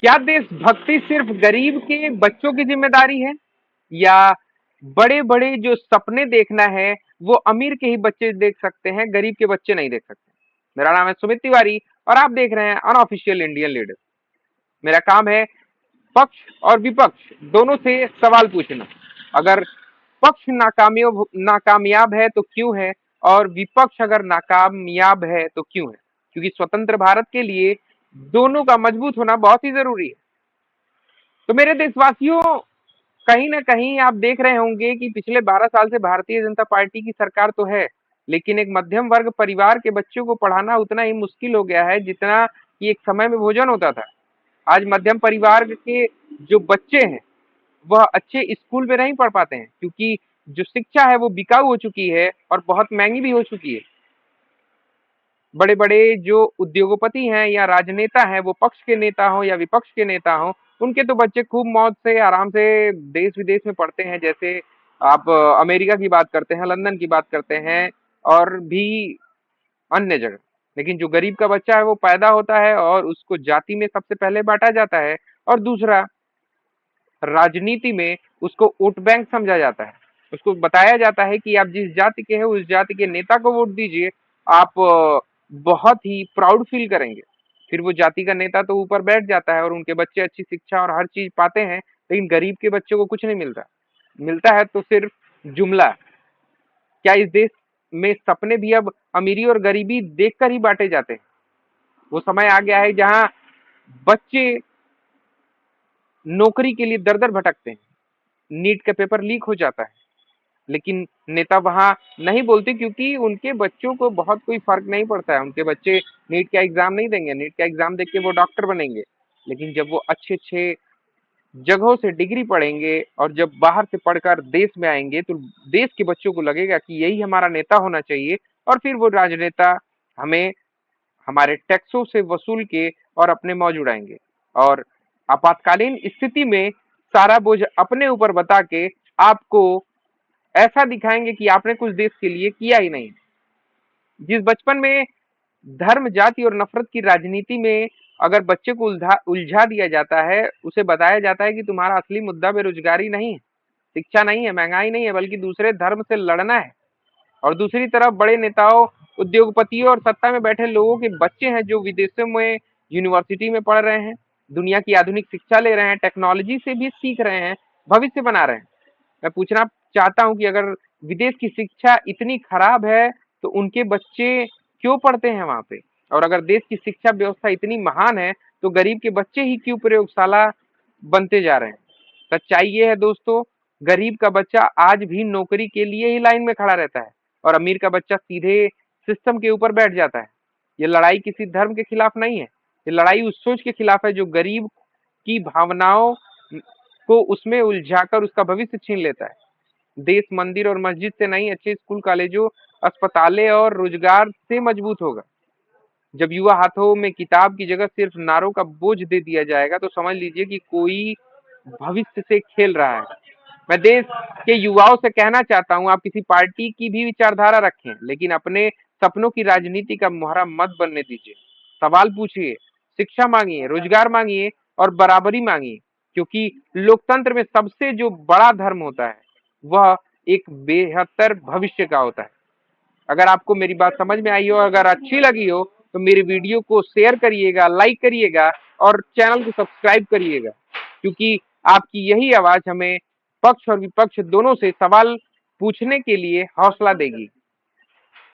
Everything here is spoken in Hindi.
क्या देशभक्ति सिर्फ गरीब के बच्चों की जिम्मेदारी है, या बड़े बड़े जो सपने देखना है वो अमीर के ही बच्चे देख सकते हैं, गरीब के बच्चे नहीं देख सकते? मेरा नाम है सुमित तिवारी और आप देख रहे हैं अनऑफिशियल इंडियन लीडर। मेरा काम है पक्ष और विपक्ष दोनों से सवाल पूछना। अगर पक्ष नाकामयाब है तो क्यों है, और विपक्ष अगर नाकामयाब है तो क्यों है? क्योंकि स्वतंत्र भारत के लिए दोनों का मजबूत होना बहुत ही जरूरी है। तो मेरे देशवासियों, कहीं ना कहीं आप देख रहे होंगे कि पिछले 12 साल से भारतीय जनता पार्टी की सरकार तो है, लेकिन एक मध्यम वर्ग परिवार के बच्चों को पढ़ाना उतना ही मुश्किल हो गया है जितना कि एक समय में भोजन होता था। आज मध्यम परिवार के जो बच्चे हैं वह अच्छे स्कूल में नहीं पढ़ पाते हैं, क्योंकि जो शिक्षा है वो बिकाऊ हो चुकी है और बहुत महंगी भी हो चुकी है। बड़े बड़े जो उद्योगपति हैं या राजनेता हैं, वो पक्ष के नेता हो या विपक्ष के नेता हो, उनके तो बच्चे खूब मौज से आराम से देश विदेश में पढ़ते हैं। जैसे आप अमेरिका की बात करते हैं, लंदन की बात करते हैं और भी अन्य जगह। लेकिन जो गरीब का बच्चा है वो पैदा होता है और उसको जाति में सबसे पहले बांटा जाता है, और दूसरा, राजनीति में उसको वोट बैंक समझा जाता है। उसको बताया जाता है कि आप जिस जाति के हैं उस जाति के नेता को वोट दीजिए, आप बहुत ही प्राउड फील करेंगे। फिर वो जाति का नेता तो ऊपर बैठ जाता है और उनके बच्चे अच्छी शिक्षा और हर चीज पाते हैं, लेकिन गरीब के बच्चों को कुछ नहीं मिलता। मिलता है तो सिर्फ जुमला। क्या इस देश में सपने भी अब अमीरी और गरीबी देखकर ही बांटे जाते हैं? वो समय आ गया है जहां बच्चे नौकरी के लिए दर दर भटकते हैं। नीट का पेपर लीक हो जाता है, लेकिन नेता वहां नहीं बोलते, क्योंकि उनके बच्चों को बहुत कोई फर्क नहीं पड़ता है। उनके बच्चे नीट का एग्जाम नहीं देंगे, नीट का एग्जाम देके वो डॉक्टर बनेंगे। लेकिन जब वो अच्छे अच्छे जगहों से डिग्री पढ़ेंगे और जब बाहर से पढ़कर देश में आएंगे तो देश के बच्चों को लगेगा कि यही हमारा नेता होना चाहिए, और फिर वो राजनेता हमें हमारे टैक्सों से वसूल के और अपने मौज उड़ाएंगे, और आपातकालीन स्थिति में सारा बोझ अपने ऊपर बता के आपको ऐसा दिखाएंगे कि आपने कुछ देश के लिए किया ही नहीं। जिस बचपन में धर्म, जाति और नफरत की राजनीति में अगर बच्चे को उलझा दिया जाता है, उसे बताया जाता है कि तुम्हारा असली मुद्दा बेरोजगारी नहीं है, शिक्षा नहीं है, महंगाई नहीं है, बल्कि दूसरे धर्म से लड़ना है। और दूसरी तरफ बड़े नेताओं, उद्योगपतियों और सत्ता में बैठे लोगों के बच्चे हैं जो विदेशों में यूनिवर्सिटी में पढ़ रहे हैं, दुनिया की आधुनिक शिक्षा ले रहे हैं, टेक्नोलॉजी से भी सीख रहे हैं, भविष्य बना रहे हैं। मैं पूछना चाहता हूं कि अगर विदेश की शिक्षा इतनी खराब है तो उनके बच्चे क्यों पढ़ते हैं वहां पे? और अगर देश की शिक्षा व्यवस्था इतनी महान है तो गरीब के बच्चे ही क्यों प्रयोगशाला बनते जा रहे हैं? सच्चाई ये है दोस्तों, गरीब का बच्चा आज भी नौकरी के लिए ही लाइन में खड़ा रहता है और अमीर का बच्चा सीधे सिस्टम के ऊपर बैठ जाता है। ये लड़ाई किसी धर्म के खिलाफ नहीं है, ये लड़ाई उस सोच के खिलाफ है जो गरीब की भावनाओं को उसमें उलझाकर उसका भविष्य छीन लेता है। देश मंदिर और मस्जिद से नहीं, अच्छे स्कूल, कॉलेजों, अस्पतालें और रोजगार से मजबूत होगा। जब युवा हाथों में किताब की जगह सिर्फ नारों का बोझ दे दिया जाएगा तो समझ लीजिए कि कोई भविष्य से खेल रहा है। मैं देश के युवाओं से कहना चाहता हूं, आप किसी पार्टी की भी विचारधारा रखें, लेकिन अपने सपनों की राजनीति का मुहरा मत बनने दीजिए। सवाल पूछिए, शिक्षा मांगिए, रोजगार मांगिए और बराबरी मांगिए, क्योंकि लोकतंत्र में सबसे जो बड़ा धर्म होता है वह एक बेहतर भविष्य का होता है। अगर आपको मेरी बात समझ में आई हो, अगर अच्छी लगी हो, तो मेरे वीडियो को शेयर करिएगा, लाइक करिएगा और चैनल को सब्सक्राइब करिएगा, क्योंकि आपकी यही आवाज हमें पक्ष और विपक्ष दोनों से सवाल पूछने के लिए हौसला देगी।